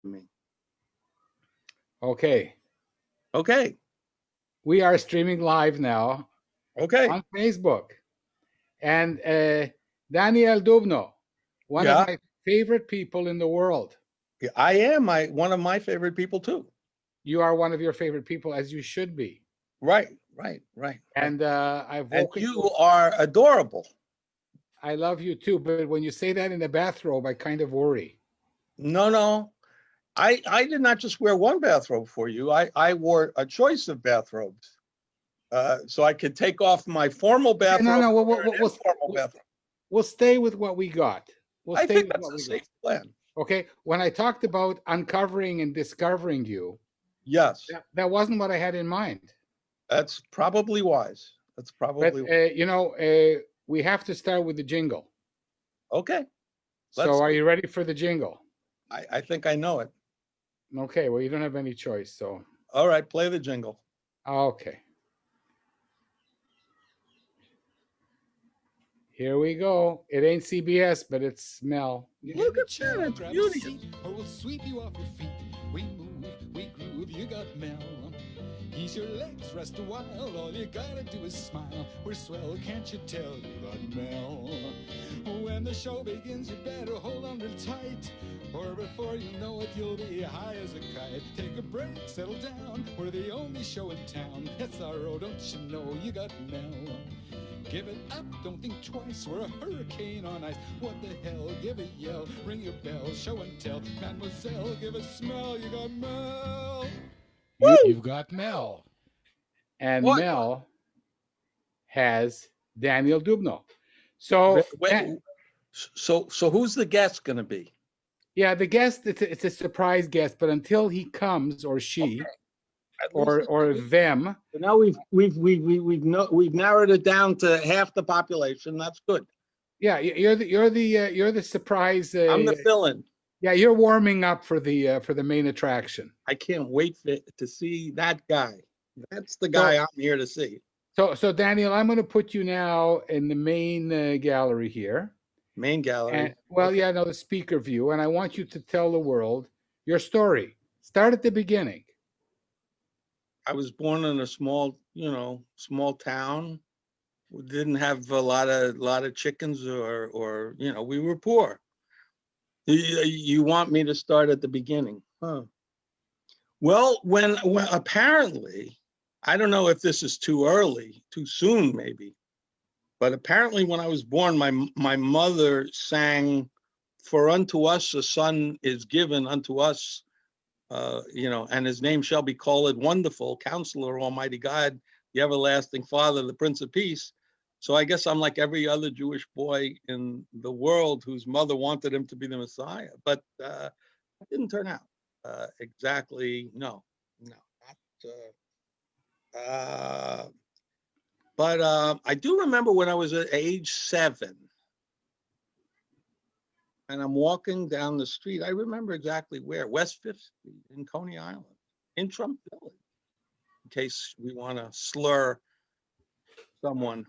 me. Okay. Okay. We are streaming live now Okay. on Facebook. And Daniel Dubno, one of Yeah. my favorite people in the world. Yeah, I am one of my favorite people too. You are one of your favorite people, as you should be. Right. Right. Right. Right. And I've And woken you. you are adorable. I love you too, but when you say that in a bathrobe, I kind of worry. No, no. I did not just wear one bathrobe for you. I wore a choice of bathrobes. So I could take off my formal Okay, no, bathrobe no, and wear an informal we'll, bathrobe. we'll stay with what we got. We'll I stay think with that's what a we got. safe plan. Okay. When I talked about uncovering and discovering you, Yes, that wasn't what I had in mind. that's probably wise. That's But probably we have to start with the jingle. okay. So Let's are do you it. ready for the jingle? I think I know it. Okay. Well, you don't have any choice. So All right, play the jingle. okay. Here we go. It ain't CBS, but it's Mel. Look at that. It's Grab a beautiful. seat, or we'll sweep you off your feet. We move, we groove, you got Mel. Ease your legs, rest a while. All you gotta do is smile. We're swell, can't you tell? You got Mel. When the show begins, you better hold on real tight, or before you know it, you'll be high as a kite. Take a break, settle down. We're the only show in town. SRO, don't you know? You got Mel. Give it up, don't think twice. We're a hurricane on ice. What the hell? Give a yell, ring your bell, show and tell. Mademoiselle, give a smell. You got Mel. Woo! You've got Mel. And What? Mel has Daniel Dubno. So Wait, so who's the guest going to be? yeah, the guest, it's a surprise guest, but until he comes, or she, Okay, at least or them. so now we've narrowed it down to half the population. That's good. Yeah, you're the surprise. I'm the fill-in. Yeah, you're warming up for the main attraction. I can't wait to see that guy. That's the So guy I'm here to see. so Daniel, I'm going to put you now in the main gallery here. Main And gallery. well, Okay. yeah, no, the speaker view, and I want you to tell the world your story. Start at the beginning. I was born in a small town. We didn't have a lot of chickens or we were poor. You want me to start at the beginning? Huh. Well, when apparently, I don't know if this is too early, too soon maybe, but apparently when I was born, my mother sang, "For unto us a son is given, unto us, and his name shall be called Wonderful, Counselor, Almighty God, the Everlasting Father, the Prince of Peace." So I guess I'm like every other Jewish boy in the world whose mother wanted him to be the Messiah, but it didn't turn out exactly. No, no, not. But I do remember when I was at age 7, and I'm walking down the street. I remember exactly where, West Fifth Street in Coney Island, in Trump Village, in case we want to slur someone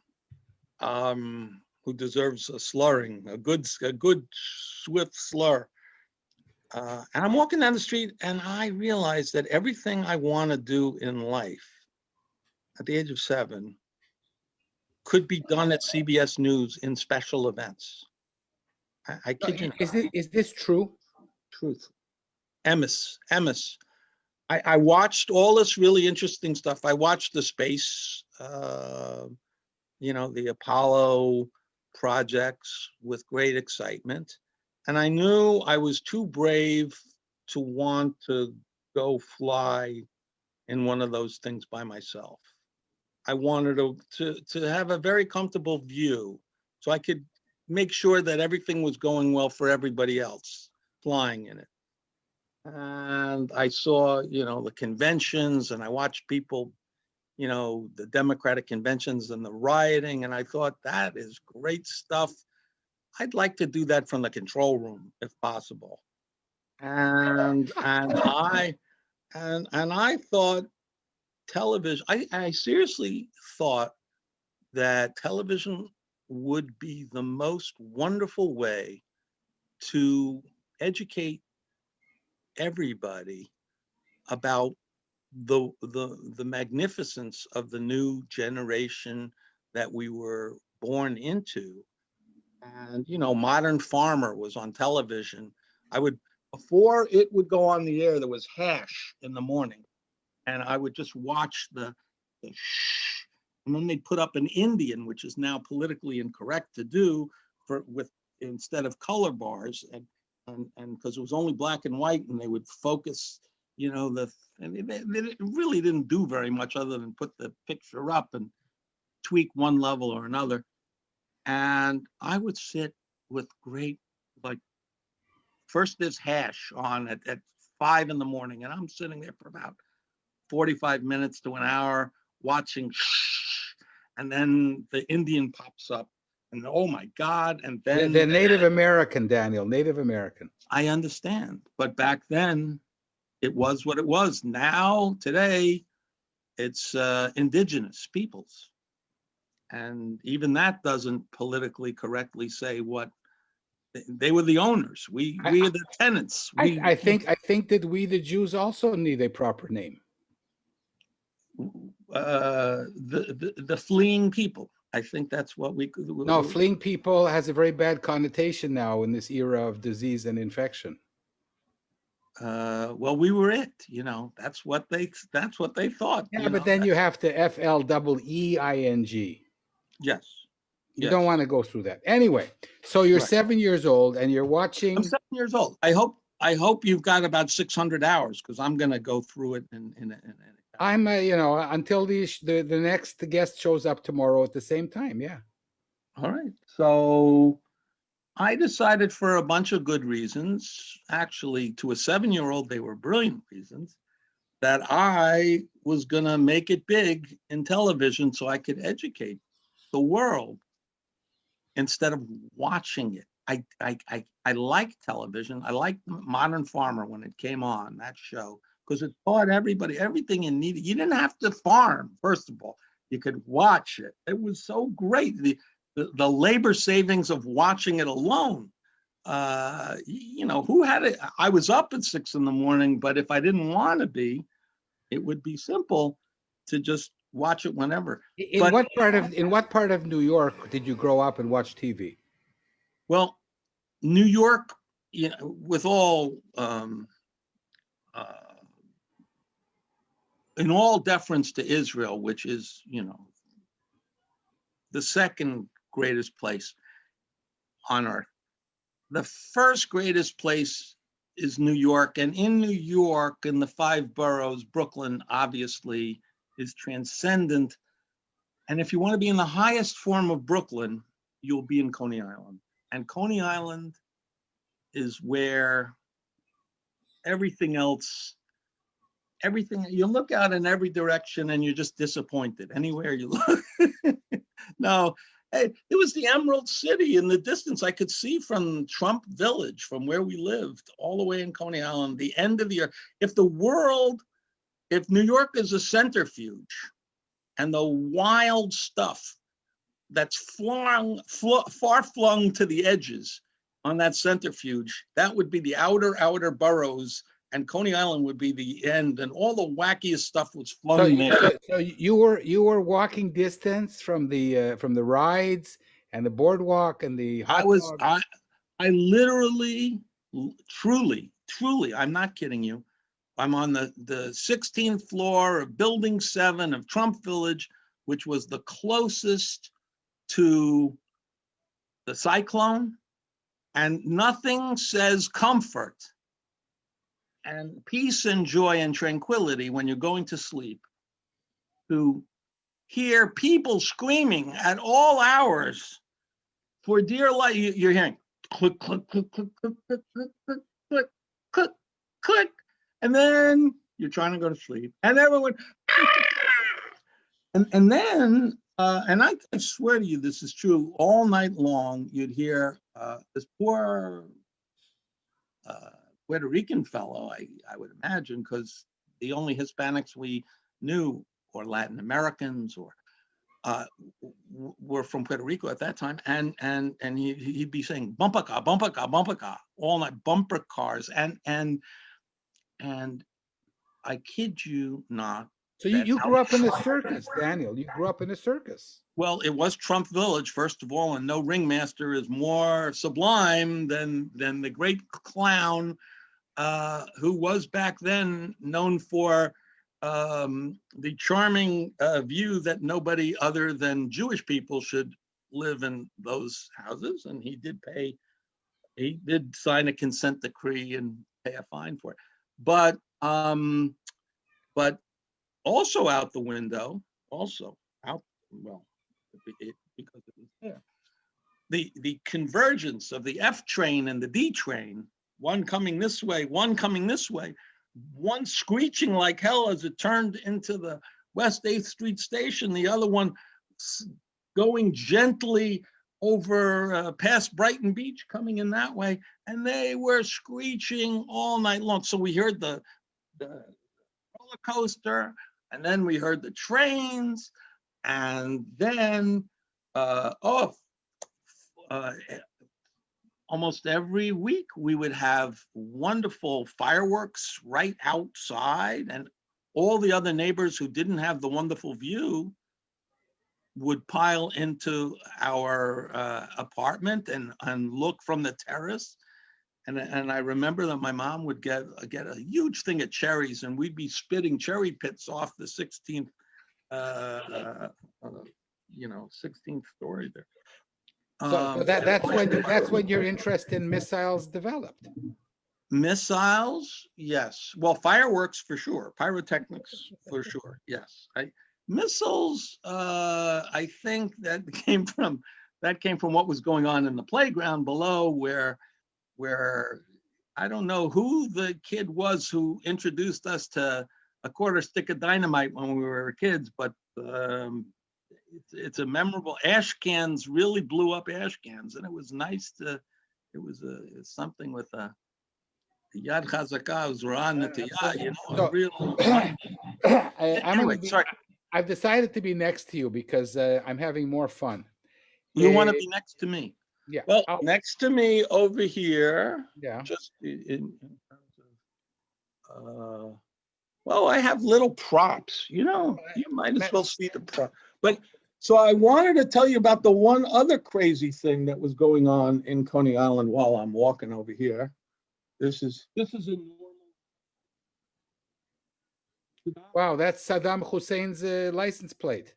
who deserves a slurring, a good swift slur. And I'm walking down the street, and I realized that everything I want to do in life at the age of 7 could be done at CBS News in special events. I kid you not. Is this true? Truth. Emis. I watched all this really interesting stuff. I watched the space, the Apollo projects with great excitement. And I knew I was too brave to want to go fly in one of those things by myself. I wanted to have a very comfortable view so I could make sure that everything was going well for everybody else flying in it. And I saw, the conventions, and I watched people, the Democratic conventions and the rioting, and I thought, that is great stuff. I'd like to do that from the control room if possible. And I thought television, I seriously thought that television would be the most wonderful way to educate everybody about the magnificence of the new generation that we were born into. And Modern Farmer was on television. I would Before it would go on the air, there was Hash in the morning, and I would just watch the shh, and then they'd put up an Indian, which is now politically incorrect to do, for with instead of color bars, and because it was only black and white, and they would focus, and they really didn't do very much other than put the picture up and tweak one level or another. And I would sit with great, like, first there's Hash on at 5 in the morning, and I'm sitting there for about 45 minutes to an hour watching, and then the Indian pops up, and oh my God, and then The Native American, Daniel, Native American. I understand, but back then it was what it was. Now, today, it's indigenous peoples, and even that doesn't politically correctly say what they were the owners. We are the tenants. I think that we the Jews also need a proper name. The fleeing people. I think that's what we could. No, fleeing people has a very bad connotation now in this era of disease and infection. Well, we were it. That's what they thought. Yeah, but then you have to FLEEING. Yes. You don't want to go through that. Anyway, so you're 7 years old and you're watching. I'm 7 years old. I hope you've got about 600 hours, because I'm going to go through it in I'm until the next guest shows up tomorrow at the same time. Yeah. All right. So I decided, for a bunch of good reasons, actually to a 7-year-old, they were brilliant reasons, that I was going to make it big in television so I could educate the world instead of watching it. I liked television. I liked Modern Farmer when it came on, that show, because it taught everybody everything you needed. You didn't have to farm, first of all. You could watch it. It was so great. The labor savings of watching it alone. Who had it? I was up at 6 in the morning, but if I didn't want to be, it would be simple to just watch it whenever. In what part of New York did you grow up and watch TV? Well, New York, with all in all deference to Israel, which is, the second greatest place on earth. The first greatest place is New York. And in New York, in the 5 boroughs, Brooklyn obviously is transcendent. And if you want to be in the highest form of Brooklyn, you'll be in Coney Island. And Coney Island is where everything you look out in every direction and you're just disappointed anywhere you look. No, it was the Emerald City in the distance. I could see from Trump Village, from where we lived, all the way in Coney Island, the end of the earth. If New York is a centrifuge, and the wild stuff that's far flung to the edges on that centrifuge, that would be the outer boroughs, and Coney Island would be the end, and all the wackiest stuff was flung there. So you were walking distance from the rides and the boardwalk and the hot dogs. I literally, truly, I'm not kidding you. I'm on the 16th floor of Building 7 of Trump Village, which was the closest to the cyclone, and nothing says comfort and peace and joy and tranquility when you're going to sleep to hear people screaming at all hours for dear life. You're hearing click, click, click, click, click, click, click, click, click, click, click, and then you're trying to go to sleep, and everyone, and then, and I swear to you, this is true, all night long, you'd hear this poor Puerto Rican fellow, I would imagine, because the only Hispanics we knew, or Latin Americans, or were from Puerto Rico at that time, and he'd be saying bumper car, bumper car, bumper car, all night, bumper cars, and And I kid you not. So that you out- grew up in a circus, Daniel. You grew up in a circus. Well, it was Trump Village, first of all, and no ringmaster is more sublime than the great clown who was back then known for the charming view that nobody other than Jewish people should live in those houses. And he did sign a consent decree and pay a fine for it. But also out the window, also out, well, because it was there. The convergence of the F train and the D train, one coming this way, one coming this way, one screeching like hell as it turned into the West 8th Street station, the other one going gently over past Brighton Beach, coming in that way, and they were screeching all night long. So we heard the roller coaster, and then we heard the trains, and then almost every week we would have wonderful fireworks right outside, and all the other neighbors who didn't have the wonderful view would pile into our apartment and look from the terrace. And I remember that my mom would get a huge thing of cherries, and we'd be spitting cherry pits off the 16th, 16th story there. So that's when your interest in missiles developed. Missiles, yes. Well, fireworks for sure. Pyrotechnics for sure. Yes. Missiles, I think that came from what was going on in the playground below, where I don't know who the kid was who introduced us to a quarter stick of dynamite when we were kids, but it's a memorable. Ash cans really blew up ash cans, and it was nice to. It was something with a yad chazakah, uzran netiyah, really. Anyway, sorry. I've decided to be next to you because I'm having more fun. You want to be next to me? Yeah. Well, next to me over here. Yeah. Just in terms of. Well, I have little props. You might as well see the prop. But so I wanted to tell you about the one other crazy thing that was going on in Coney Island while I'm walking over here. This is a normal. Wow, that's Saddam Hussein's license plate.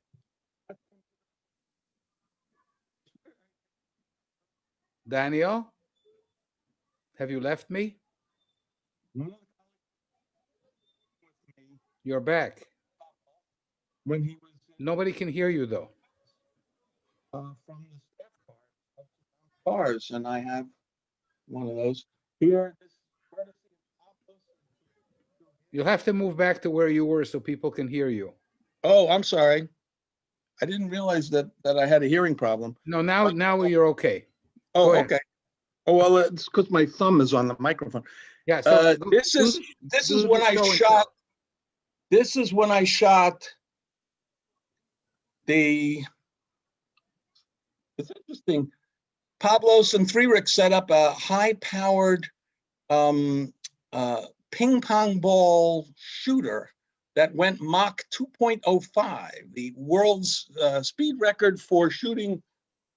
Daniel, have you left me? You're back. When he was Nobody can hear you though. From the staff cars, and I have one of those here. You'll have to move back to where you were so people can hear you. Oh, I'm sorry. I didn't realize that I had a hearing problem. No, now you're okay. Oh, okay. Oh, well, it's because my thumb is on the microphone. Yeah. So this is when I shot. This is when I shot the. It's interesting. Pablos and Friedrich set up a high-powered ping pong ball shooter that went Mach 2.05, the world's speed record for shooting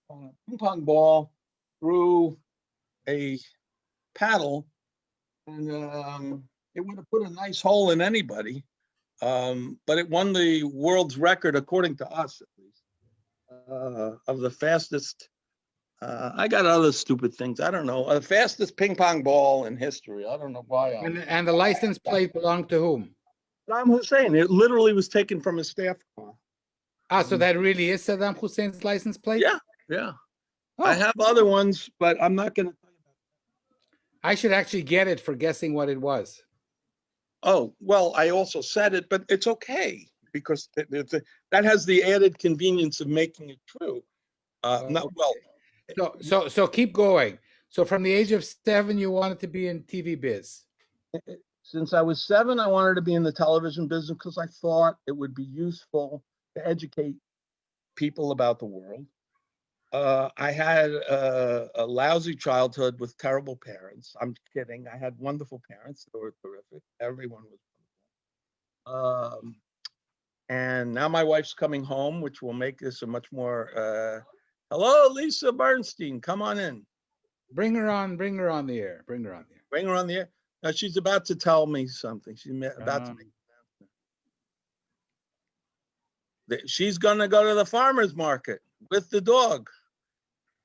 a ping pong ball through a paddle, and it would have put a nice hole in anybody, but it won the world's record, according to us at least, of the fastest. I got other stupid things. I don't know. The fastest ping pong ball in history. I don't know why. And the license plate belonged to whom? Saddam Hussein. It literally was taken from his staff car. So that really is Saddam Hussein's license plate? Yeah. Oh. I have other ones, but I'm not going to tell you about that. I should actually get it for guessing what it was. Oh, well, I also said it, but it's okay because that has the added convenience of making it true. Not well. So keep going. So from the age of 7, you wanted to be in TV biz. Since I was 7, I wanted to be in the television business because I thought it would be useful to educate people about the world. I had a lousy childhood with terrible parents. I'm kidding. I had wonderful parents. They were terrific. Everyone was wonderful. And now my wife's coming home, which will make this a much more. Hello, Lisa Bernstein. Come on in. Bring her on the air. Bring her on the air. Bring her on the air. Now she's about to tell me something. She's about to make. She's going to go to the farmer's market with the dog.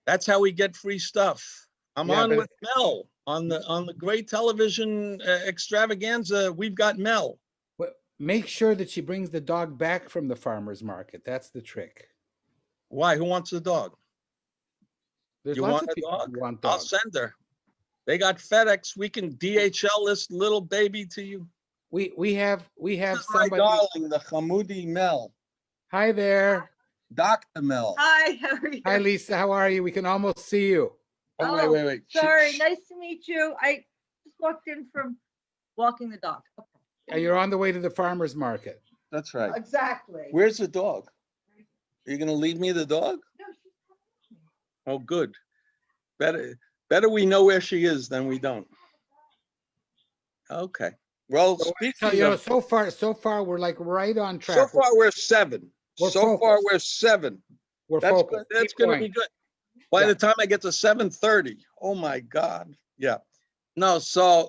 That's how we get free stuff. I'm on with Mel on the great television extravaganza. We've got Mel. Well, make sure that she brings the dog back from the farmer's market. That's the trick. Why? Who wants the dog? There's You lots want of a people dog? who want I'll dogs. send her. They got FedEx. We can DHL this little baby to you. We have This is somebody. my darling, the Hamoudi Mel. Hi there. Dr. Mel. Hi, how are you? Hi, Lisa. How are you? We can almost see you. Oh, wait. Sorry, nice to meet you. I just walked in from walking the dog. Okay. You're on the way to the farmer's market. That's right. Exactly. Where's the dog? Are you going to leave me the dog? No, she's coming. Oh, good. Better we know where she is than we don't. Okay. Well, So, speaking of, so far, we're like right on track. so far we're 7. We're So far focused. we're 7. We're That's focused. good. That's Keep going to going. be good. By Yeah. the time I get to 7:30, oh my God. Yeah. No, so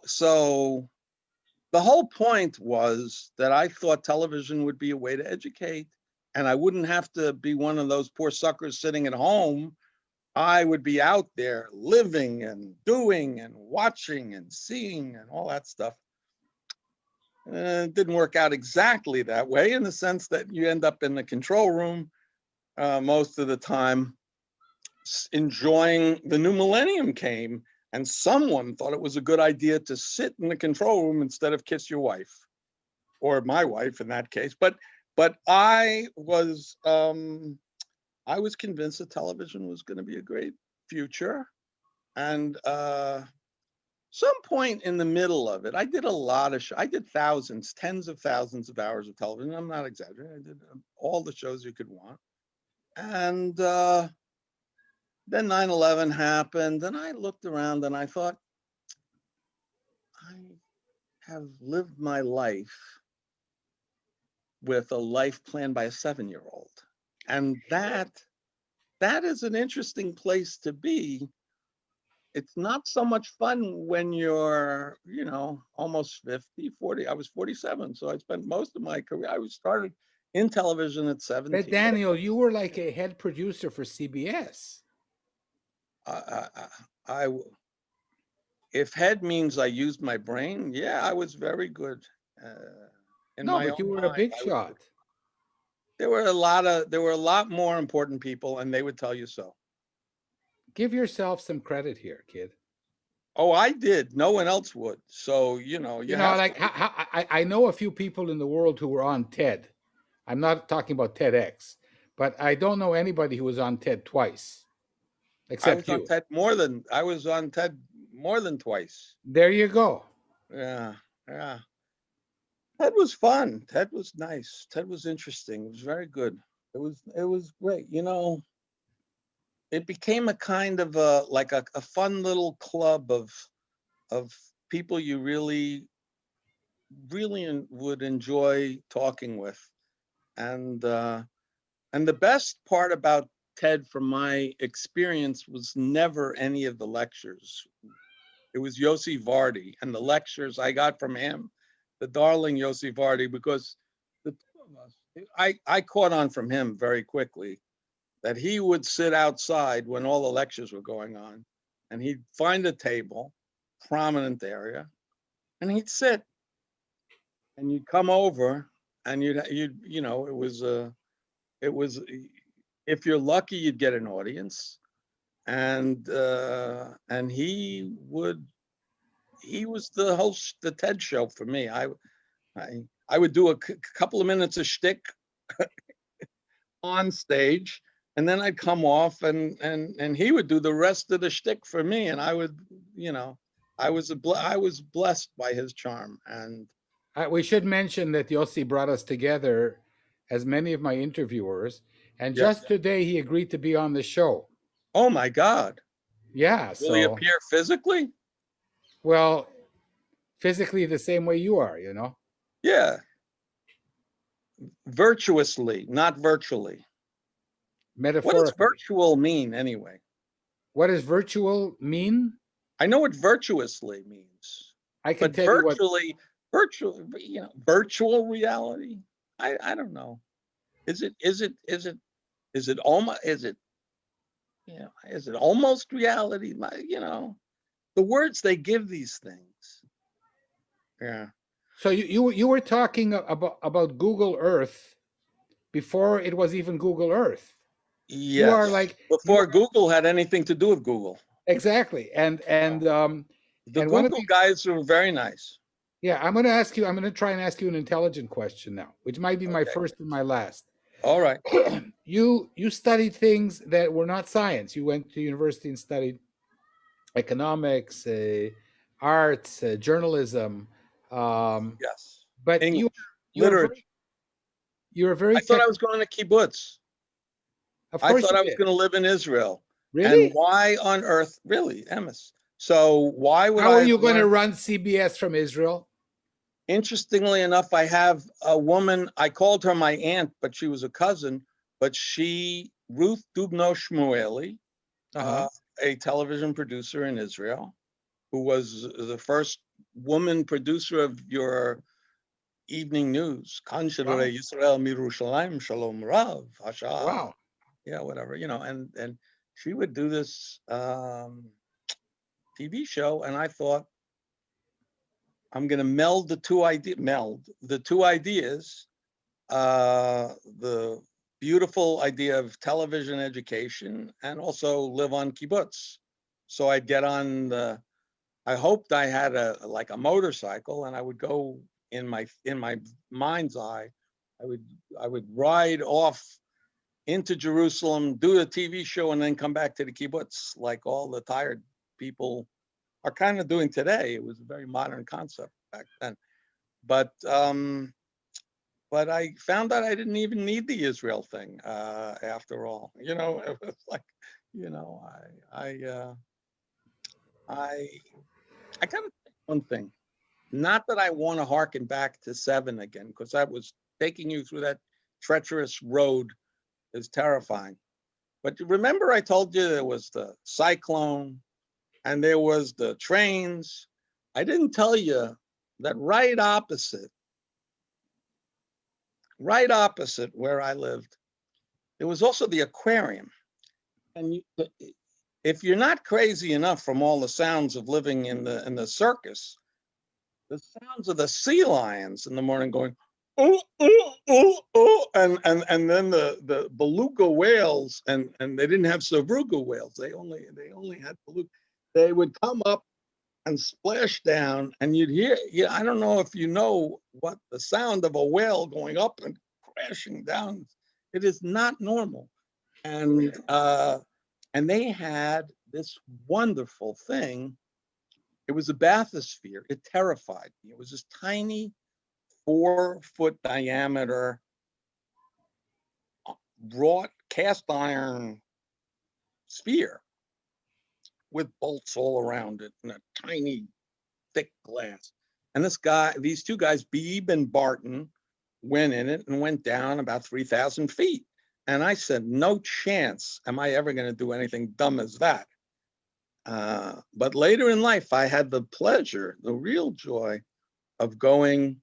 the whole point was that I thought television would be a way to educate, and I wouldn't have to be one of those poor suckers sitting at home. I would be out there living and doing and watching and seeing and all that stuff. It didn't work out exactly that way, in the sense that you end up in the control room most of the time, enjoying the new millennium came, and someone thought it was a good idea to sit in the control room instead of kiss your wife, or my wife in that case. But I was convinced that television was going to be a great future, and some point in the middle of it, I did a lot of I did thousands, tens of thousands of hours of television. I'm not exaggerating. I did all the shows you could want, and then 9/11 happened, and I looked around and I thought, I have lived my life with a life planned by a 7-year-old, and that is an interesting place to be. It's not so much fun when you're, almost 50, 40. I was 47, so I spent most of my career. I started in television at 17. But Daniel, you were like a head producer for CBS. If head means I used my brain, yeah, I was very good. In No, my but you own were a mind, big I was shot. good. There were a lot more important people, and they would tell you so. Give yourself some credit here, kid. Oh, I did. No one else would. So, I know a few people in the world who were on TED. I'm not talking about TEDx, but I don't know anybody who was on TED twice, except you. I was on TED more than twice. There you go. Yeah. TED was fun. TED was nice. TED was interesting. It was very good. It was great. It became a kind of a fun little club of people you really would enjoy talking with. And the best part about TED, from my experience, was never any of the lectures. It was Yossi Vardy, and the lectures I got from him, the darling Yossi Vardy, because the two of us, I caught on from him very quickly that he would sit outside when all the lectures were going on, and he'd find a table, prominent area, and he'd sit, and you'd come over, and it was, if you're lucky, you'd get an audience, and he was the host, the TED show for me. I would do a couple of minutes of shtick on stage, and then I'd come off, and he would do the rest of the shtick for me, and I would, I was blessed by his charm. And We should mention that Yossi brought us together as many of my interviewers, and Yes. just today he agreed to be on the show. Oh my God. Yeah. Will he So, appear physically? well, physically the same way you are, you know? Yeah. Virtuously, not virtually. What does Metaphorically. virtual mean anyway? What does virtual mean? I know what virtuously means, I can but tell you what. virtual reality. I don't know. Is it almost is it almost reality? The words they give these things. Yeah. So you were talking about Google Earth before it was even Google Earth. You are Yes. like you Before are Google had anything to do with Google. exactly, The and one of Google the guys were very nice. yeah, I'm going to ask you. I'm going to try and ask you an intelligent question now, which might be my Okay. first and my last. All right. You studied things that were not science. You went to university and studied economics, arts, journalism, um, Yes. but English, you're very literature. you're very I thought I tech. was going to kibbutz. Of I course thought you I was did. going to live in Israel. And Really? why on earth, really, Emes? So why would How I are have you going to learned? run CBS from Israel? Interestingly enough, I have a woman, I called her my aunt, but she was a cousin, but Ruth Dubno Shmueli, Uh-huh. uh, a television producer in Israel, who was the first woman producer of your evening news. Kan Wow. Shirei Yisrael Mirushalayim Shalom Rav, Hasha. Wow. Yeah, whatever, and she would do this TV show, and I thought I'm going to meld the two ideas, the beautiful idea of television education, and also live on kibbutz. So I'd get on the. I hoped I had a motorcycle, and I would go in my mind's eye. I would I would ride off into Jerusalem, do a TV show, and then come back to the kibbutz like all the tired people are kind of doing today. It was a very modern concept back then. But I found out I didn't even need the Israel thing after all. It was like, you know, I I kind of think one thing. Not that I want to harken back to 7 again, because that was taking you through that treacherous road is terrifying. But remember, I told you there was the cyclone and there was the trains. I didn't tell you that right opposite where I lived, there was also the aquarium. And if you're not crazy enough from all the sounds of living in the circus, the sounds of the sea lions in the morning going, oh, oh, oh, oh, and then the beluga whales, and they didn't have savruga whales. They only had beluga. They would come up and splash down, and you'd hear. Yeah, I don't know if you know what the sound of a whale going up and crashing down. It is not normal, and they had this wonderful thing. It was a bathysphere. It terrified me. It was this tiny 4-foot diameter wrought cast iron sphere with bolts all around it and a tiny thick glass. And these two guys, Beebe and Barton, went in it and went down about 3,000 feet. And I said, no chance am I ever going to do anything dumb as that. But later in life, I had the pleasure, the real joy of going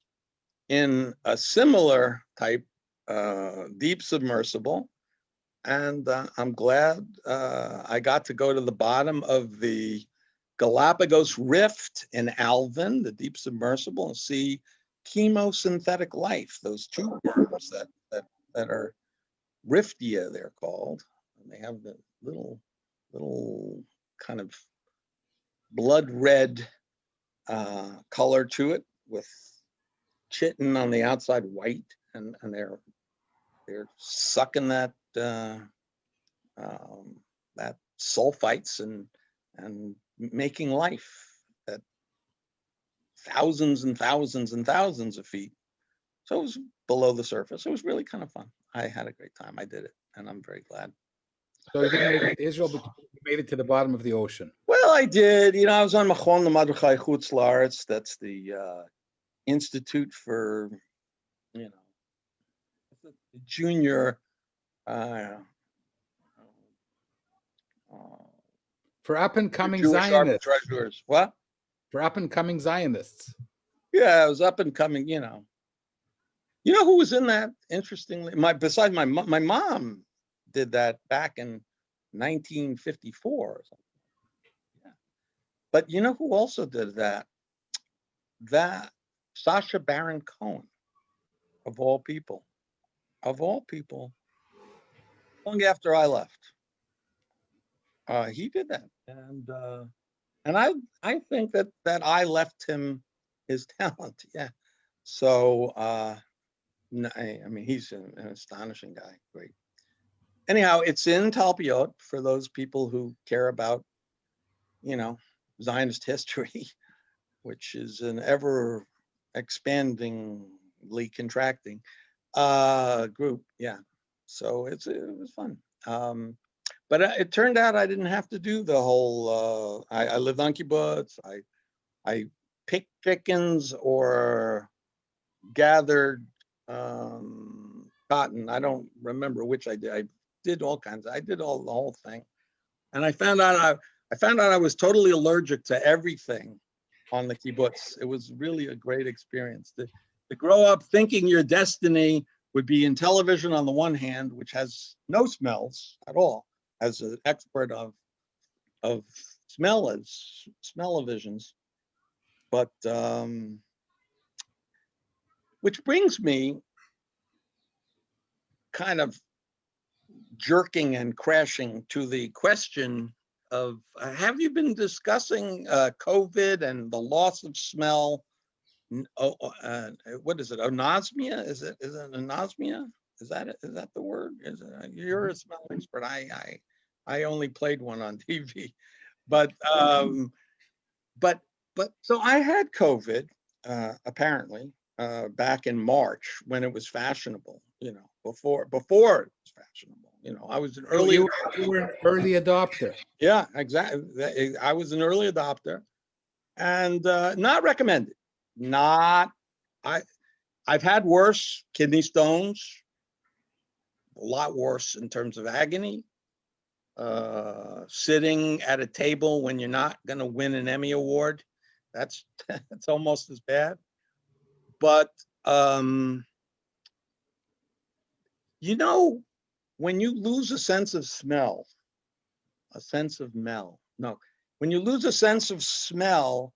in a similar type deep submersible. And I'm glad I got to go to the bottom of the Galapagos Rift in Alvin, the deep submersible, and see chemosynthetic life, those tube worms that are riftia, they're called. And they have the little kind of blood red color to it, with chitin on the outside, white, and they're sucking that sulfites and making life at thousands and thousands and thousands of feet. So it was below the surface. It was really kind of fun. I had a great time. I did it, and I'm very glad. So you didn't make it to Israel, but you made it to the bottom of the ocean. Well, I did. I was on Machon Lamadchai Chutz Laaretz. That's the Institute for, junior. Uh, For up and coming Jewish Zionists. arbitrageurs. What? For up and coming Zionists. Yeah, it was up and coming. You know who was in that? Interestingly, besides my mom did that back in 1954 or something. Yeah. But you know who also did that? That Sacha Baron Cohen, of all people, long after I left, he did that, and I think that I left him his talent. Yeah. So I mean, he's an astonishing guy. Great. Anyhow, it's in Talpiot for those people who care about, Zionist history, which is an ever expandingly contracting group. Yeah. So it was fun. But it turned out I didn't have to do the whole, I lived on kibbutz. I picked chickens or gathered cotton. I don't remember which I did. I did all kinds. I did the whole thing. And I found out I was totally allergic to everything on the kibbutz. It was really a great experience to grow up thinking your destiny would be in television on the one hand, which has no smells at all, as an expert of smell-o-visions. But which brings me kind of jerking and crashing to the question of have you been discussing COVID and the loss of smell? What is it? Anosmia? Is it anosmia? Is that the word? You're a smell expert. I only played one on TV, but so I had COVID apparently back in March when it was fashionable. Before it was fashionable. I was an early. You were an early adopter. Yeah, exactly. I was an early adopter, and not recommended. I've had worse kidney stones, a lot worse in terms of agony. Sitting at a table when you're not going to win an Emmy Award, that's almost as bad. But when you lose a sense of smell, when you lose a sense of smell,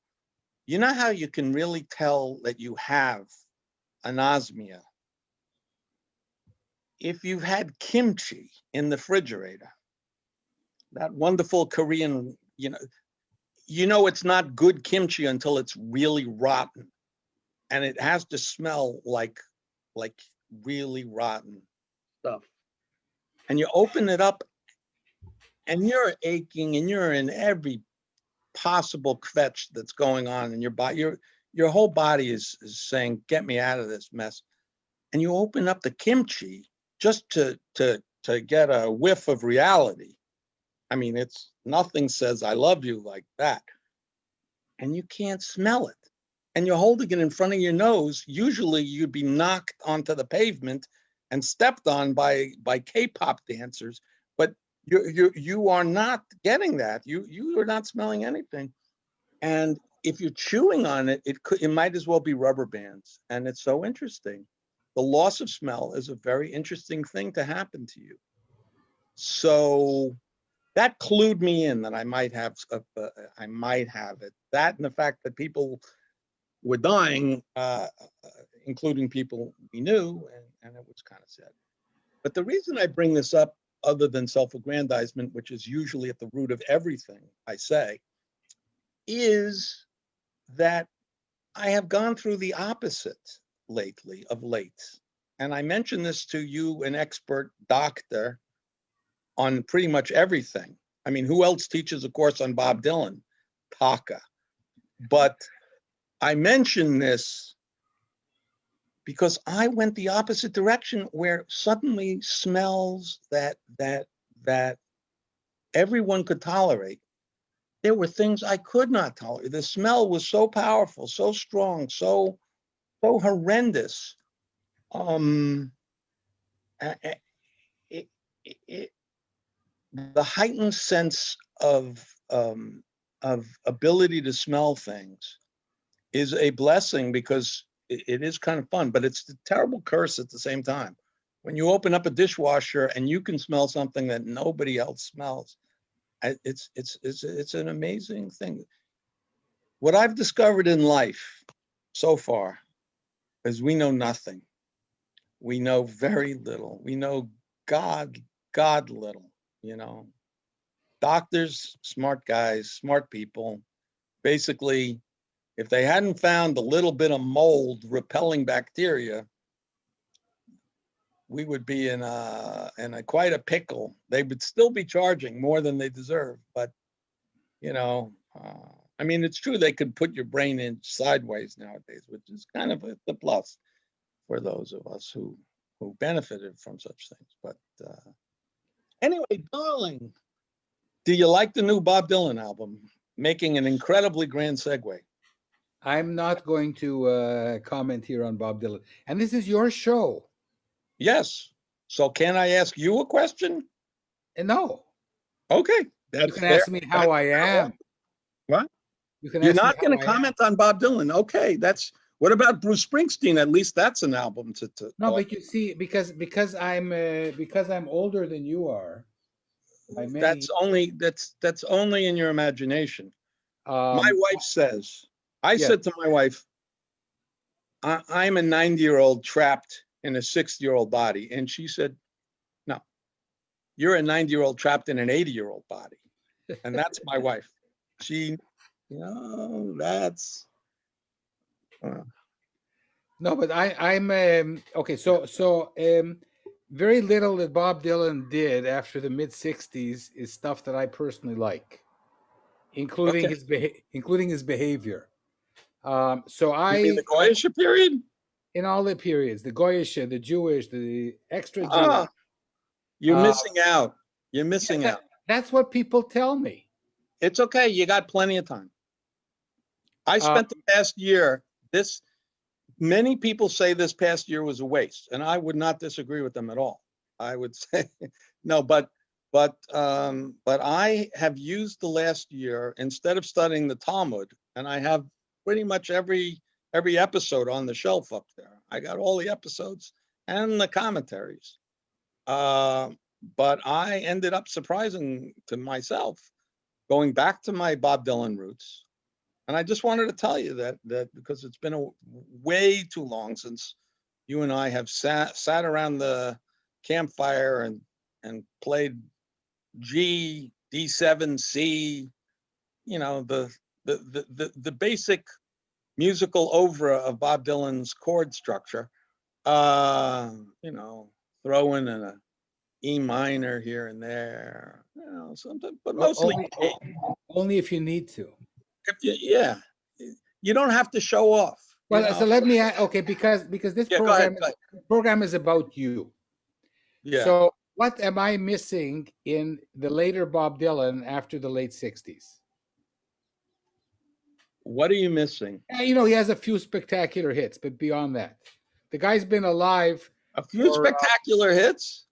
you know how you can really tell that you have anosmia? If you've had kimchi in the refrigerator, that wonderful Korean, it's not good kimchi until it's really rotten, and it has to smell like really rotten stuff. And you open it up, and you're aching, and you're in every possible kvetch that's going on in your body. Your whole body is saying, "Get me out of this mess." And you open up the kimchi just to get a whiff of reality. I mean, it's nothing says "I love you" like that, and you can't smell it. And you're holding it in front of your nose. Usually, you'd be knocked onto the pavement and stepped on by K-pop dancers, but you are not getting that. You are not smelling anything. And if you're chewing on it, it might as well be rubber bands. And it's so interesting. The loss of smell is a very interesting thing to happen to you. So that clued me in that I might have it. That and the fact that people were dying, including people we knew, and it was kind of sad. But the reason I bring this up, other than self-aggrandizement, which is usually at the root of everything I say, is that I have gone through the opposite of late. And I mentioned this to you, an expert doctor, on pretty much everything. I mean, who else teaches a course on Bob Dylan? Taka. But I mention this because I went the opposite direction, where suddenly smells that everyone could tolerate. There were things I could not tolerate. The smell was so powerful, so strong, so horrendous. A- a- It, it, the heightened sense of ability to smell things is a blessing because it is kind of fun, but it's a terrible curse at the same time. When you open up a dishwasher and you can smell something that nobody else smells, it's an amazing thing. What I've discovered in life so far is we know nothing. We know very little. We know God little, you know. Doctors, smart guys, smart people. Basically, if they hadn't found a little bit of mold repelling bacteria, we would be in a quite a pickle. They would still be charging more than they deserve, but you know, I mean, it's true they could put your brain in sideways nowadays, which is kind of the plus for those of us who benefited from such things. But anyway, darling, do you like the new Bob Dylan album? Making an incredibly grand segue. I'm not going to comment here on Bob Dylan. And this is your show. Yes. So can I ask you a question? And no, Okay, you that's can fair. ask me how I am. What? You can You're ask me not going how to I am. comment on Bob Dylan. Okay, that's what about Bruce Springsteen? At least that's an album to No, talk. but you see, because I'm older than you are by many. That's only in your imagination. My Um, wife says, I yes. said to my wife, I'm a 90-year-old trapped in a 60-year-old body. And she said, no, you're a 90-year-old trapped in an 80-year-old body. And that's my wife. She, that's. No, but I'm okay. So very little that Bob Dylan did after the mid '60s is stuff that I personally like, including Okay. including his behavior. So You mean I, the Goyish period? in all the periods, the Goyish, the Jewish, the extra Jewish. Ah, you're Uh, missing out. You're yeah, missing out. that's what people tell me. It's okay. You got plenty of time. I Uh, spent the past year, many people say this past year was a waste, and I would not disagree with them at all. I would say no, but I have used the last year instead of studying the Talmud, and I have pretty much every episode on the shelf up there. I got all the episodes and the commentaries. Uh, but I ended up surprising to myself, going back to my Bob Dylan roots. And I just wanted to tell you that because it's been way too long since you and I have sat around the campfire and played G, D7, C, the basic musical oeuvre of Bob Dylan's chord structure. You know, throw in a E minor here and there, something, but mostly only if you need to. yeah, you don't have to show off. Well, so let me okay, because this Yeah, go ahead. program is about you. Yeah. So what am I missing in the later Bob Dylan after the late '60s? What are you missing? He has a few spectacular hits, but beyond that, the guy's been alive A few for spectacular hits.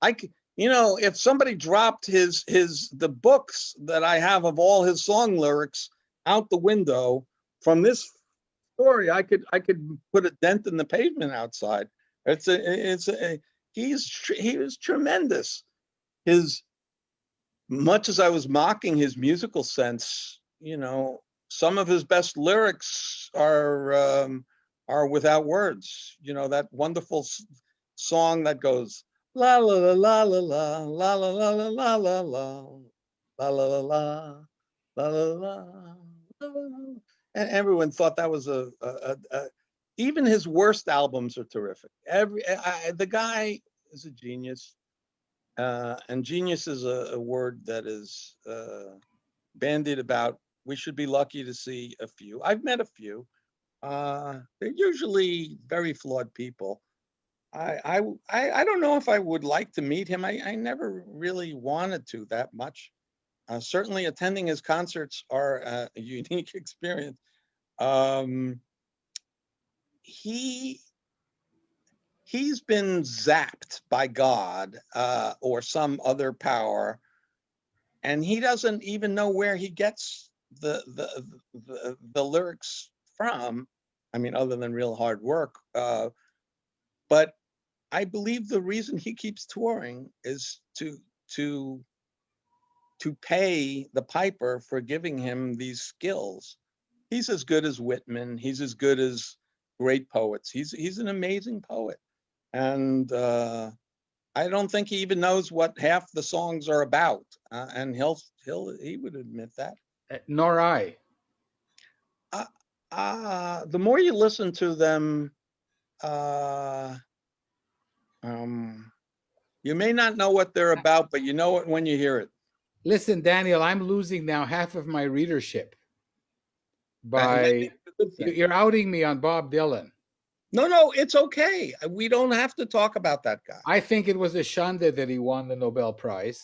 If somebody dropped the books that I have of all his song lyrics out the window from this story, I could put a dent in the pavement outside. He was tremendous. Much as I was mocking his musical sense, some of his best lyrics are without words. That wonderful song that goes la la la la la la la la la la la la la la la la la la la. And everyone thought that was even his worst albums are terrific. The guy is a genius. And genius is a word that is bandied about. We should be lucky to see a few. I've met a few. They're usually very flawed people. I don't know if I would like to meet him. I never really wanted to that much. Certainly attending his concerts are a unique experience. Um, he he's been zapped by God or some other power, and he doesn't even know where he gets the lyrics from. I mean, other than real hard work. But I believe the reason he keeps touring is to to pay the piper for giving him these skills. He's as good as Whitman. He's as good as great poets. He's an amazing poet, and I don't think he even knows what half the songs are about. And he would admit that. Nor I. The more you listen to them, uh, um, you may not know what they're about, but you know it when you hear it. Listen, Daniel, I'm losing now half of my readership And maybe by it's a good thing. you're outing me on Bob Dylan. No, it's okay. We don't have to talk about that guy. I think it was a shanda that he won the Nobel Prize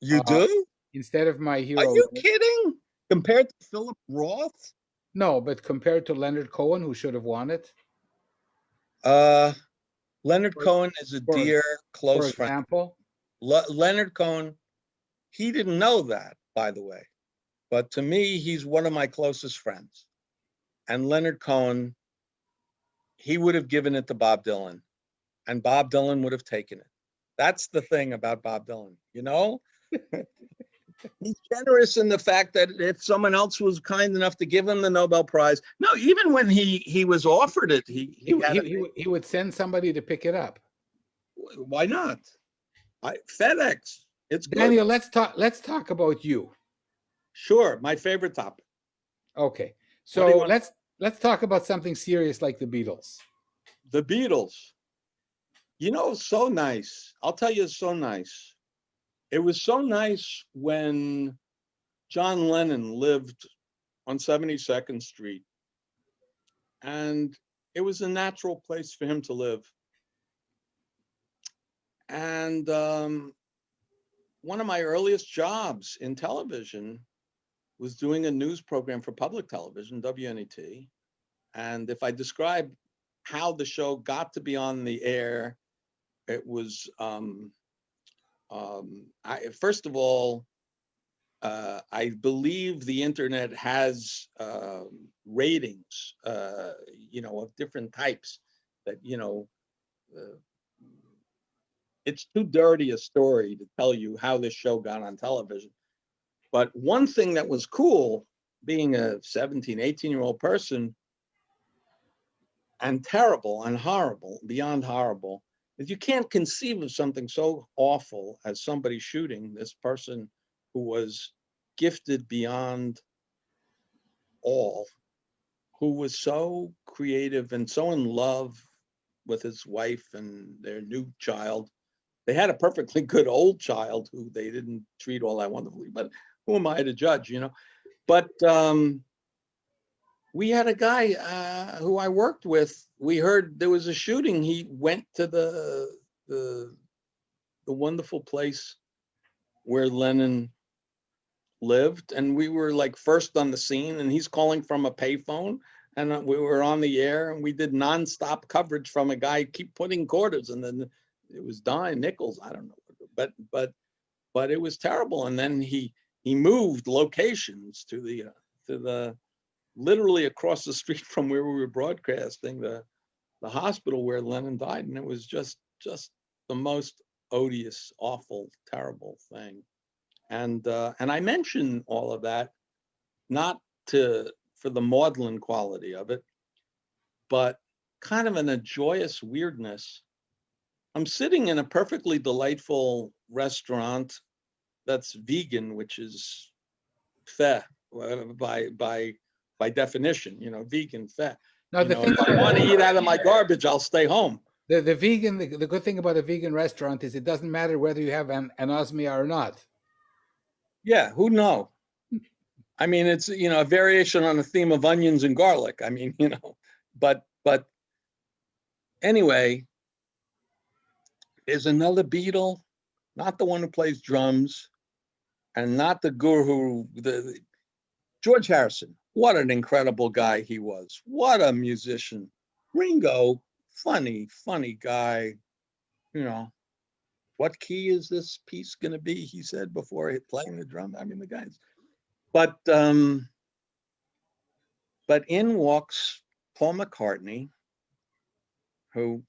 You do? instead of my Are hero. you kidding? Compared to Philip Roth? No, but compared to Leonard Cohen, who should have won it, Leonard For- Cohen is a for- dear, for close friend. example. Leonard Cohen, he didn't know that, by the way. But to me, he's one of my closest friends. And Leonard Cohen, he would have given it to Bob Dylan, and Bob Dylan would have taken it. That's the thing about Bob Dylan, you know? He's generous in the fact that if someone else was kind enough to give him the Nobel Prize, no, even when he was offered it, He would send somebody to pick it up. why not? FedEx, it's good. Daniel, let's talk about you. Sure, my favorite topic. Okay. What do you So want? let's talk about something serious like the Beatles. The Beatles. You know, so nice. I'll tell you, it's so nice. It was so nice when John Lennon lived on 72nd Street, and it was a natural place for him to live. And one of my earliest jobs in television was doing a news program for public television, WNET. And if I describe how the show got to be on the air, it was, first of all, I believe the internet has ratings, of different types that, it's too dirty a story to tell you how this show got on television. But one thing that was cool, being a 17, 18-year-old person, and terrible and horrible, beyond horrible, is you can't conceive of something so awful as somebody shooting this person who was gifted beyond all, who was so creative and so in love with his wife and their new child. They had a perfectly good old child who they didn't treat all that wonderfully, but who am I to judge, But we had a guy who I worked with. We heard there was a shooting. He went to the wonderful place where Lennon lived, and we were like first on the scene. And he's calling from a payphone, and we were on the air, and we did nonstop coverage from a guy keep putting quarters, and then it was dime, nickels, I don't know, but it was terrible. And then he moved locations to the literally across the street from where we were broadcasting, the hospital where Lennon died, and it was just the most odious, awful, terrible thing. And I mention all of that not for the maudlin quality of it, but kind of in a joyous weirdness. I'm sitting in a perfectly delightful restaurant that's vegan, which is feh by definition, vegan feh. Now the thing If I want to eat out of my garbage, I'll stay home. the vegan the good thing about a vegan restaurant is it doesn't matter whether you have an anosmia or not. Yeah, who know? I mean, it's a variation on the theme of onions and garlic. I mean, but anyway, there's another Beatle, not the one who plays drums, and not the guru. George Harrison, what an incredible guy he was. What a musician. Ringo, funny guy. You know, what key is this piece going to be? He said before playing the drum. I mean, the guys. But in walks Paul McCartney, who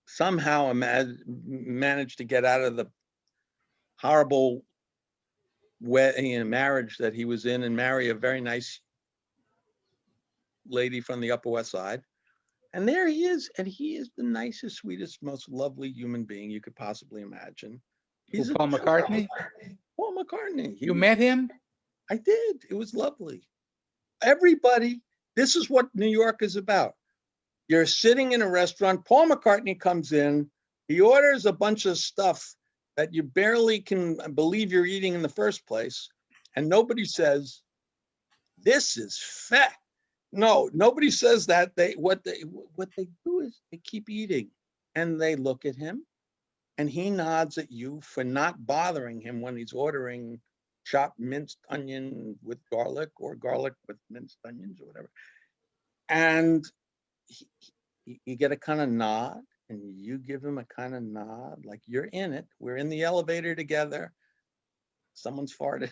somehow managed to get out of the horrible marriage that he was in and marry a very nice lady from the Upper West Side. And there he is, and he is the nicest, sweetest, most lovely human being you could possibly imagine. He's Paul McCartney? Paul McCartney. You met him? I did. It was lovely. Everybody, this is what New York is about. You're sitting in a restaurant. Paul McCartney comes in. He orders a bunch of stuff that you barely can believe you're eating in the first place. And nobody says, this is fat. No, nobody says that. What they do is they keep eating, and they look at him, and he nods at you for not bothering him when he's ordering chopped minced onion with garlic or garlic with minced onions or whatever. And you get a kind of nod, and you give him a kind of nod, like you're in it. We're in the elevator together. Someone's farted.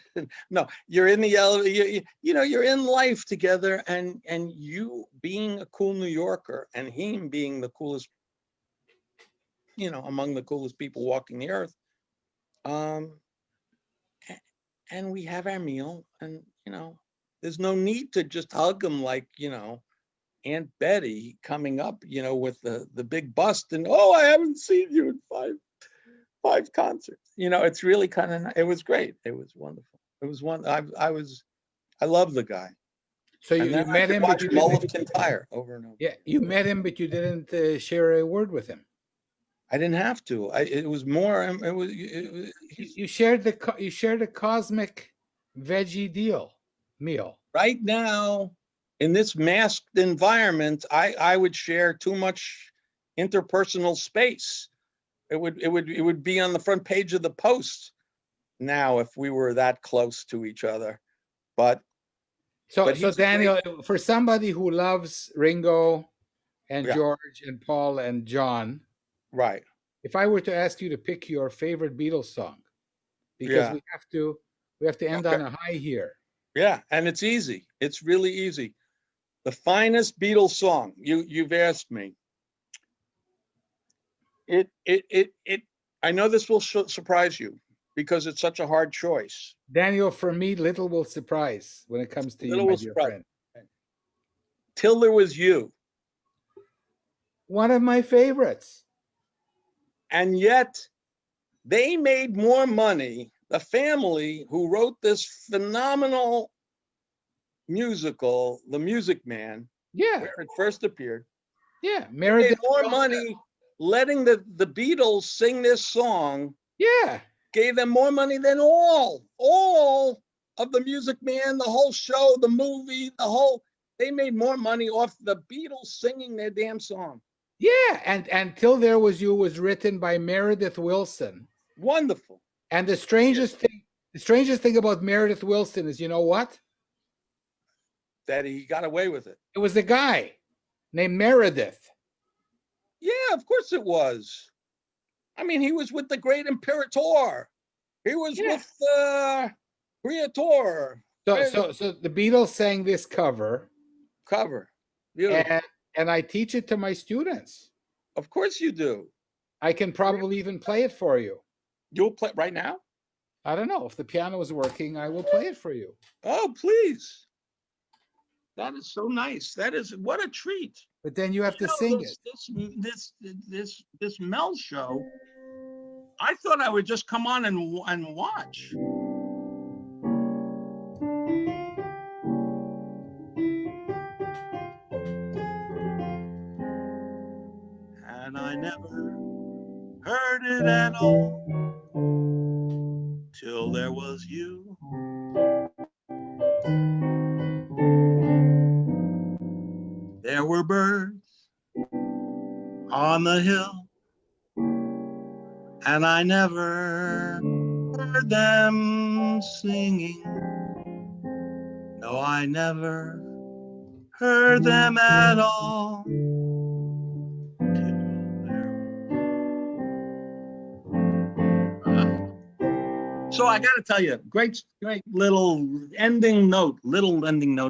No, you're in the elevator. You're in life together, and you being a cool New Yorker, and him being the coolest, among the coolest people walking the earth. And we have our meal, and there's no need to just hug him like Aunt Betty coming up, with the big bust, and I haven't seen you in five concerts. It's really kind of, it was great. It was wonderful. It was I love the guy. So you met him, but you didn't Kintyre over and over. Yeah, you met him, but you didn't share a word with him. I didn't have to. It was more. You shared a cosmic veggie meal. Right now, in this masked environment, I would share too much interpersonal space. It would be on the front page of the Post now if we were that close to each other. But Daniel, for somebody who loves Ringo and George and Paul and John, right? If I were to ask you to pick your favorite Beatles song, because we have to end on a high here. Yeah, and it's easy. It's really easy. The finest Beatles song you've asked me. I know this will surprise you because it's such a hard choice. Daniel, for me, little will surprise when it comes to you, my dear friend. Till There Was You. One of my favorites. And yet, they made more money. The family who wrote this phenomenal musical, The Music Man, where it first appeared, Meredith made more money letting the Beatles sing this song. Gave them more money than all of The Music Man, the whole show, the movie, they made more money off the Beatles singing their damn song. And Till There Was You was written by Meredith Willson. Wonderful. And the strangest thing about Meredith Willson is, you know what? That he got away with it. It was a guy named Meredith. Yeah, of course it was. I mean, he was with the great Imperator. He was with Creator. So the Beatles sang this cover. Beautiful. And I teach it to my students. Of course you do. I can probably even play it for you. You'll play right now? I don't know. If the piano is working, I will play it for you. Oh, please. That is so nice. What a treat. But then you have to sing it. This Mel show, I thought I would just come on and watch. And I never heard it at all till there was you. There were birds on the hill, and I never heard heard them singing. No, I never heard them at all. So I got to tell you, great little ending note.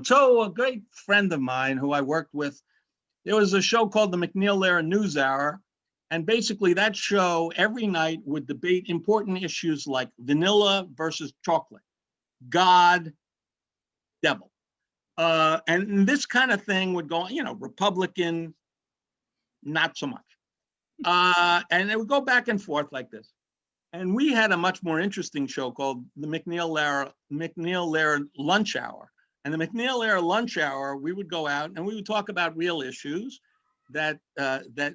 So a great friend of mine who I worked with, there was a show called the McNeil-Lehrer News Hour. And basically that show every night would debate important issues like vanilla versus chocolate, God, devil. And this kind of thing would go, Republican, not so much. And it would go back and forth like this. And we had a much more interesting show called the McNeil-Lehrer Lunch Hour. And the McNeil-Lehrer Lunch Hour, we would go out and we would talk about real issues that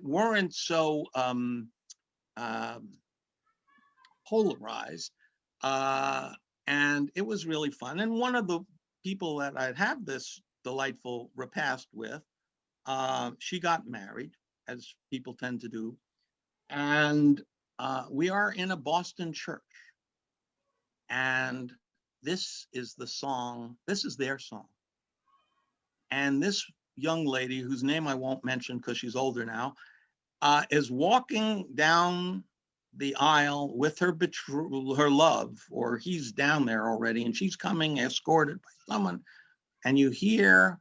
weren't so polarized. And it was really fun. And one of the people that I'd have this delightful repast with, she got married, as people tend to do. And we are in a Boston church. And this is the song, this is their song. And this young lady, whose name I won't mention because she's older now, is walking down the aisle with her love, or he's down there already, and she's coming escorted by someone. And you hear,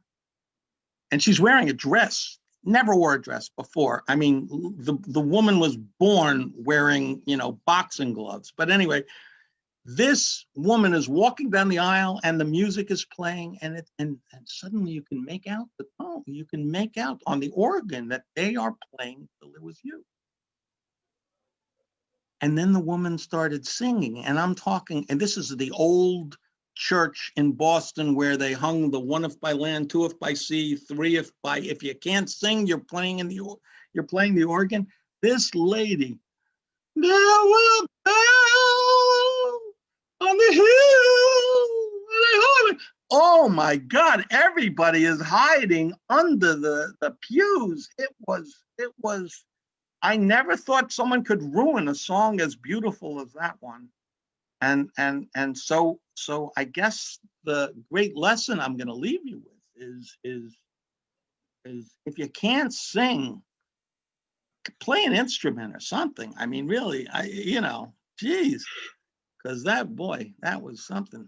and she's wearing a dress, never wore a dress before. I mean, the woman was born wearing, boxing gloves. But anyway, this woman is walking down the aisle and the music is playing, and suddenly you can make out the tone. You can make out on the organ that they are playing Till It Was You. And then the woman started singing, and I'm talking, and this is the old church in Boston where they hung the 1 if by land, 2 if by sea, 3 if you can't sing, you're playing the organ. This lady, there will bell on the hill. Oh my God, everybody is hiding under the pews. It was, I never thought someone could ruin a song as beautiful as that one. And so I guess the great lesson I'm going to leave you with is if you can't sing, play an instrument or something. I mean, really, geez, because that was something.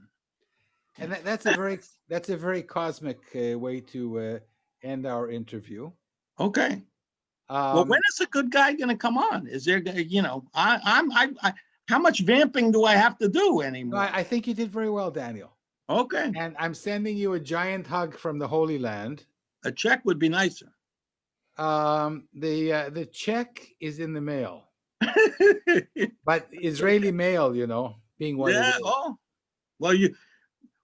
And that's a very cosmic way to end our interview. Okay. Well, when is a good guy going to come on? Is there, how much vamping do I have to do anymore? No, I think you did very well, Daniel. Okay. And I'm sending you a giant hug from the Holy Land. A check would be nicer. The check is in the mail, but Israeli mail, being what it is. Oh, well,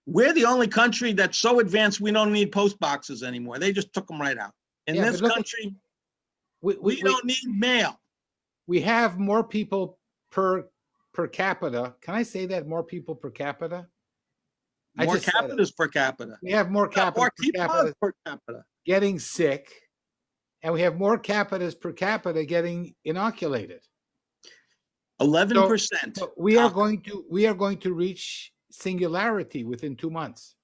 we're the only country that's so advanced we don't need post boxes anymore. They just took them right out. In this country, we don't need mail. We have more people per capita. Can I say that? More people per capita? More capitas per capita. We have more capita per capita getting sick, and we have more capitas per capita getting inoculated. 11%. So we are going to reach singularity within 2 months.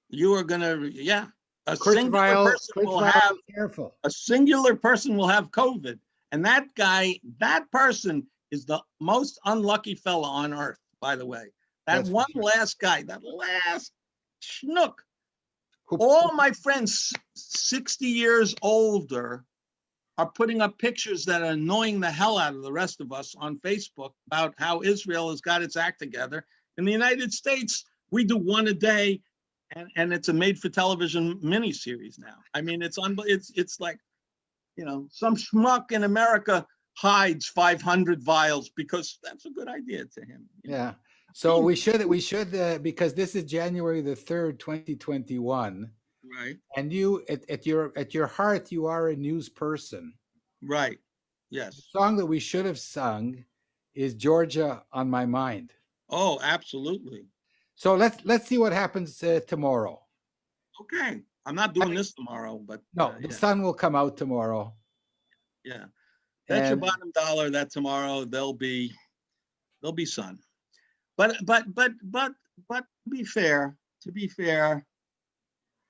You are going to, yeah. A singular person will have COVID. And that person is the most unlucky fella on earth, by the way. Last guy, that last schnook. All my friends 60 years older are putting up pictures that are annoying the hell out of the rest of us on Facebook about how Israel has got its act together. In the United States, we do one a day, and it's a made-for-television miniseries now. I mean, it's like, some schmuck in America hides 500 vials because that's a good idea to him. Yeah. So we should because this is January the 3rd, 2021. Right. And you at your heart, you are a news person. Right. Yes. The song that we should have sung is Georgia on My Mind. Oh, absolutely. So let's see what happens tomorrow. Okay. I'm not doing this tomorrow, but no, the sun will come out tomorrow. Yeah. That's your bottom dollar that tomorrow there'll be sun. to be fair,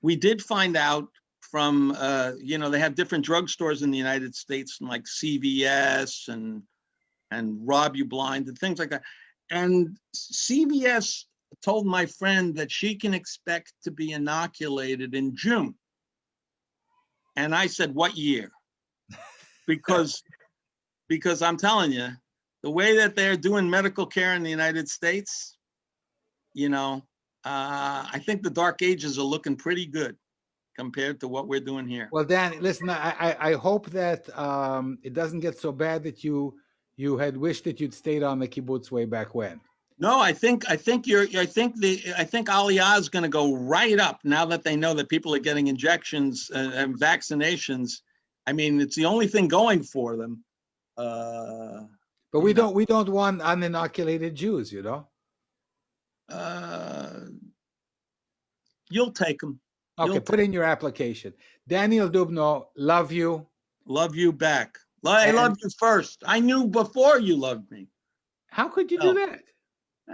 we did find out from, they have different drugstores in the United States, like CVS and Rob You Blind and things like that. And CVS told my friend that she can expect to be inoculated in June. And I said, what year? Because I'm telling you, the way that they're doing medical care in the United States, I think the dark ages are looking pretty good compared to what we're doing here. Well, Dan, listen, I hope that it doesn't get so bad that you had wished that you'd stayed on the kibbutz way back when. No, I think Aliyah is going to go right up now that they know that people are getting injections and vaccinations. I mean, it's the only thing going for them. But we don't want uninoculated Jews, You'll take them. Okay, put in your application. Daniel Dubno, love you. Love you back. I loved you first. I knew before you loved me. How could you do that?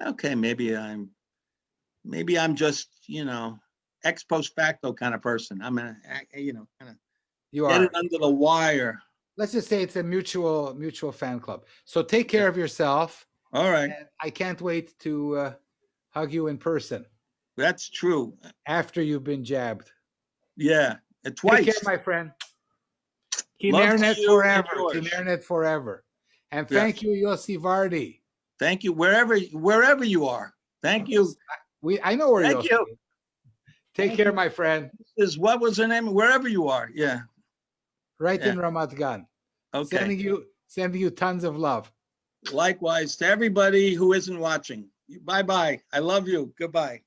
Okay, maybe I'm just, ex post facto kind of person. I'm kind of get it under the wire. Let's just say it's a mutual fan club. So take care of yourself. All right. And I can't wait to hug you in person. That's true. After you've been jabbed. Yeah, twice. Take care, my friend. Kinernet forever. Kinernet forever. And thank you, Yossi Vardi. Thank you, wherever you are. Thank you. I know where Thank you. Take care, my friend. What was her name? Wherever you are. Yeah. Right in Ramat Gan. Okay. Sending you tons of love. Likewise to everybody who isn't watching. Bye-bye. I love you. Goodbye.